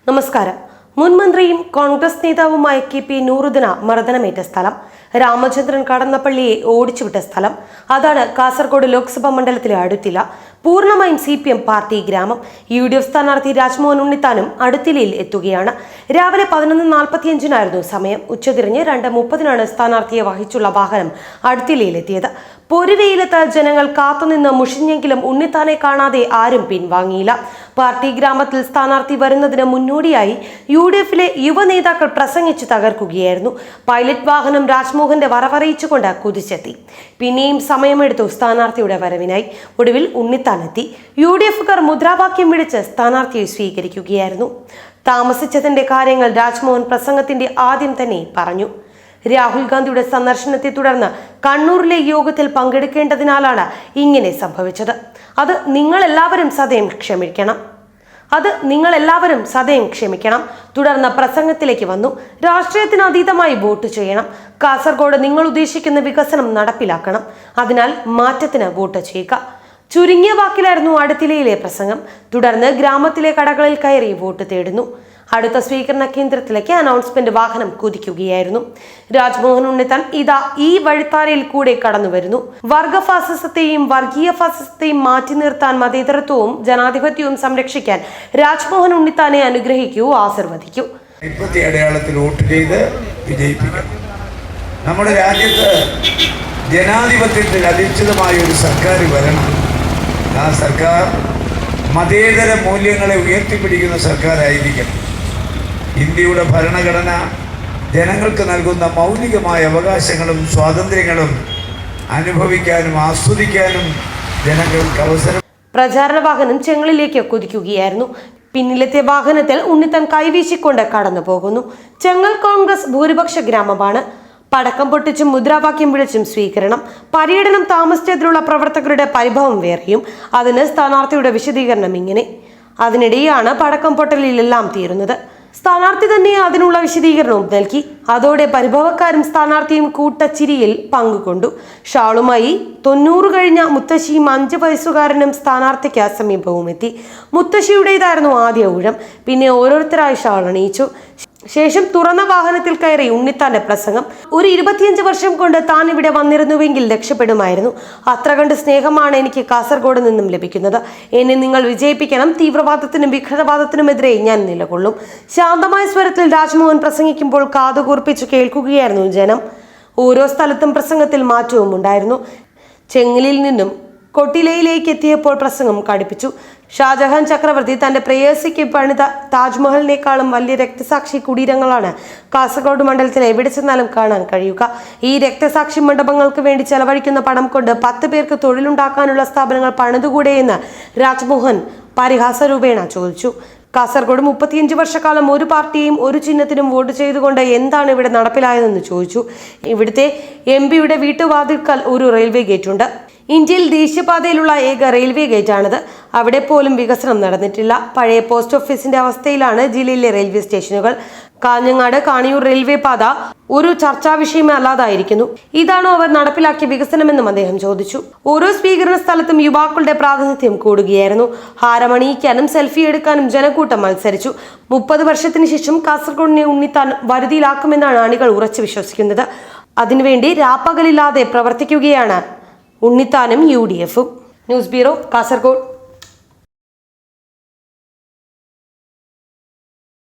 നമസ്കാരം. മുൻ മന്ത്രിയും കോൺഗ്രസ് നേതാവുമായ KP നൂറുദ്ദീന് മർദ്ദനമേറ്റ സ്ഥലം, രാമചന്ദ്രൻ കടന്നപ്പള്ളിയെ ഓടിച്ചുവിട്ട സ്ഥലം, അതാണ് കാസർഗോഡ് ലോക്സഭാ മണ്ഡലത്തിലെ അടുത്തില. പൂർണ്ണമായും CPM പാർട്ടി ഗ്രാമം. UDF സ്ഥാനാർത്ഥി രാജ്മോഹൻ ഉണ്ണിത്താനും അടുത്തിലയിൽ എത്തുകയാണ്. രാവിലെ 11:45 സമയം. ഉച്ചതിരിഞ്ഞ് 2:30 സ്ഥാനാർത്ഥിയെ വഹിച്ചുള്ള വാഹനം അടുത്തിലയിലെത്തിയത്. പൊരുവെയിലെത്ത ജനങ്ങൾ കാത്തുനിന്ന് മുഷിഞ്ഞെങ്കിലും ഉണ്ണിത്താനെ കാണാതെ ആരും പിൻവാങ്ങിയില്ല. പാർട്ടി ഗ്രാമത്തിൽ സ്ഥാനാർത്ഥി വരുന്നതിന് മുന്നോടിയായി UDFിലെ യുവ നേതാക്കൾ പ്രസംഗിച്ചു തകർക്കുകയായിരുന്നു. പൈലറ്റ് വാഹനം രാജ്മോഹന്റെ വരവറിയിച്ചുകൊണ്ട് കുതിച്ചെത്തി. പിന്നെയും സമയമെടുത്തു സ്ഥാനാർത്ഥിയുടെ വരവിനായി. ഒടുവിൽ ഉണ്ണിത്താനെത്തി. UDFക്കാർ മുദ്രാവാക്യം വിളിച്ച് സ്ഥാനാർത്ഥിയെ സ്വീകരിക്കുകയായിരുന്നു. താമസിച്ചതിന്റെ കാര്യങ്ങൾ രാജ്മോഹൻ പ്രസംഗത്തിന്റെ ആദ്യം തന്നെ പറഞ്ഞു. രാഹുൽ ഗാന്ധിയുടെ സന്ദർശനത്തെ തുടർന്ന് കണ്ണൂരിലെ യോഗത്തിൽ പങ്കെടുക്കേണ്ടതിനാലാണ് ഇങ്ങനെ സംഭവിച്ചത്. അത് നിങ്ങളെല്ലാവരും സദയം ക്ഷമിക്കണം. തുടർന്ന് പ്രസംഗത്തിലേക്ക് വന്നു. രാഷ്ട്രീയത്തിന് അതീതമായി വോട്ട് ചെയ്യണം. കാസർഗോഡ് നിങ്ങൾ ഉദ്ദേശിക്കുന്ന വികസനം നടപ്പിലാക്കണം. അതിനാൽ മാറ്റത്തിന് വോട്ട് ചെയ്യുക. ചുരുങ്ങിയ വാക്കിലായിരുന്നു അടുത്തിലയിലെ പ്രസംഗം. തുടർന്ന് ഗ്രാമത്തിലെ കടകളിൽ കയറി വോട്ട് തേടുന്നു. അടുത്ത സ്വീകരണ കേന്ദ്രത്തിലേക്ക് അനൗൺസ്മെന്റ് വാഹനം കുതിക്കുകയായിരുന്നു. രാജ്മോഹൻ ഉണ്ണിത്താൻ ഇതാ ഈ വഴിത്താരയിൽ കൂടെ കടന്നു വരുന്നു. വർഗ ഫാസിസത്തെയും വർഗീയ ഫാസിസത്തെയും മാറ്റി നിർത്താൻ, മതേതരത്വവും ജനാധിപത്യവും സംരക്ഷിക്കാൻ രാജ്മോഹൻ ഉണ്ണിത്താനെ അനുഗ്രഹിക്കൂ, ആശീർവദിക്കൂ. അടയാളത്തിൽ വോട്ട് ചെയ്ത് വിജയിപ്പിക്കണം. നമ്മുടെ രാജ്യത്ത് ജനാധിപത്യത്തിൽ അധിഷ്ഠിതമായ ഒരു സർക്കാർ വരണം. ആ സർക്കാർ മതേതര മൂല്യങ്ങളെ ഉയർത്തിപ്പിടിക്കുന്ന സർക്കാരായിരിക്കണം. ഇന്ത്യയുടെ ഭരണഘടന ജനങ്ങൾക്ക് നൽകുന്ന മൗലികമായ അവകാശങ്ങളും സ്വാതന്ത്ര്യങ്ങളും അനുഭവിക്കാനും ആസ്വദിക്കാനും ജനങ്ങൾക്ക് അവസരം. പ്രചാരണ വാഹനം ചെങ്ങളിലേക്ക് കുതിക്കുകയായിരുന്നു. പിന്നിലെത്തിയ വാഹനത്തിൽ ഉണ്ണിത്താൻ കൈവീശിക്കൊണ്ട് കടന്നു പോകുന്നു. ചെങ്ങൽ കോൺഗ്രസ് ഭൂരിപക്ഷ ഗ്രാമമാണ്. പടക്കം പൊട്ടിച്ചും മുദ്രാവാക്യം വിളിച്ചും സ്വീകരണം. പര്യടനം താമസിച്ചതിലുള്ള പ്രവർത്തകരുടെ പരിഭവം വേറെയും. അതിന് സ്ഥാനാർത്ഥിയുടെ വിശദീകരണം ഇങ്ങനെ. അതിനിടെയാണ് പടക്കം പൊട്ടലിലെല്ലാം തീരുന്നത്. സ്ഥാനാർത്ഥി തന്നെ അതിനുള്ള വിശദീകരണവും നൽകി. അതോടെ പരിഭവക്കാരും സ്ഥാനാർത്ഥിയും കൂട്ടച്ചിരിയിൽ പങ്കുകൊണ്ടു. ഷാളുമായി 90 കഴിഞ്ഞ മുത്തശ്ശിയും 5 വയസ്സുകാരനും സ്ഥാനാർത്ഥിക്ക് സമീപവും എത്തി. മുത്തശ്ശിയുടേതായിരുന്നു ആദ്യ ഊഴം. പിന്നെ ഓരോരുത്തരായി ഷാൾ അണിയിച്ചു. ശേഷം തുറന്ന വാഹനത്തിൽ കയറി ഉണ്ണിത്താന്റെ പ്രസംഗം. ഒരു 25 വർഷം കൊണ്ട് താൻ ഇവിടെ വന്നിരുന്നുവെങ്കിൽ രക്ഷപ്പെടുമായിരുന്നു. അത്ര കണ്ട് സ്നേഹമാണ് എനിക്ക് കാസർഗോഡ് നിന്നും ലഭിക്കുന്നത്. എന്നെ നിങ്ങൾ വിജയിപ്പിക്കണം. തീവ്രവാദത്തിനും വിഘടനവാദത്തിനുമെതിരെ ഞാൻ നിലകൊള്ളും. ശാന്തമായ സ്വരത്തിൽ രാജ്മോഹൻ പ്രസംഗിക്കുമ്പോൾ കാതുകൂർപ്പിച്ചു കേൾക്കുകയായിരുന്നു ജനം. ഓരോ സ്ഥലത്തും പ്രസംഗത്തിൽ മാറ്റവും ഉണ്ടായിരുന്നു. ചെങ്ങലിൽ നിന്നും കൊട്ടിലയിലേക്ക് എത്തിയപ്പോൾ പ്രസംഗം കടുപ്പിച്ചു. ഷാജഹാൻ ചക്രവർത്തി തന്റെ പ്രേയസിക്ക് പണിത താജ്മഹലിനേക്കാളും വലിയ രക്തസാക്ഷി കുടീരങ്ങളാണ് കാസർഗോഡ് മണ്ഡലത്തിൽ എവിടെ ചെന്നാലും കാണാൻ കഴിയുക. ഈ രക്തസാക്ഷി മണ്ഡപങ്ങൾക്ക് വേണ്ടി ചെലവഴിക്കുന്ന പണം കൊണ്ട് 10 പേർക്ക് തൊഴിലുണ്ടാക്കാനുള്ള സ്ഥാപനങ്ങൾ പണിതുകൂടെയെന്ന് രാജ്മോഹൻ പരിഹാസരൂപേണ ചോദിച്ചു. കാസർഗോഡ് 35 വർഷക്കാലം ഒരു പാർട്ടിയും ഒരു ചിഹ്നത്തിനും വോട്ട് ചെയ്തുകൊണ്ട് എന്താണ് ഇവിടെ നടപ്പിലായതെന്ന് ചോദിച്ചു. ഇവിടുത്തെ MP-യുടെ വീട്ടുവാതിൽക്കൽ ഒരു റെയിൽവേ ഗേറ്റ് ഉണ്ട്. ഇന്ത്യയിൽ ദേശീയപാതയിലുള്ള ഏക റെയിൽവേ ഗേറ്റാണിത്. അവിടെ പോലും വികസനം നടന്നിട്ടില്ല. പഴയ പോസ്റ്റ് ഓഫീസിന്റെ അവസ്ഥയിലാണ് ജില്ലയിലെ റെയിൽവേ സ്റ്റേഷനുകൾ. കാഞ്ഞങ്ങാട് കാണിയൂർ റെയിൽവേ പാത ഒരു ചർച്ചാ വിഷയമല്ലാതായിരിക്കുന്നു. ഇതാണോ അവർ നടപ്പിലാക്കിയ വികസനമെന്നും അദ്ദേഹം ചോദിച്ചു. ഓരോ സ്വീകരണ സ്ഥലത്തും യുവാക്കളുടെ പ്രാതിനിധ്യം കൂടുകയായിരുന്നു. ഹാരമണിയിക്കാനും സെൽഫി എടുക്കാനും ജനക്കൂട്ടം മത്സരിച്ചു. 30 വർഷത്തിന് ശേഷം കാസർഗോഡിനെ ഉണ്ണിത്താൻ വരുതിയിലാക്കുമെന്നാണ് അണികൾ ഉറച്ചു വിശ്വസിക്കുന്നത്. അതിനുവേണ്ടി രാപ്പകലില്ലാതെ പ്രവർത്തിക്കുകയാണ് ഉണ്ണിത്താനും UDFും. News bureau, Kasaragod.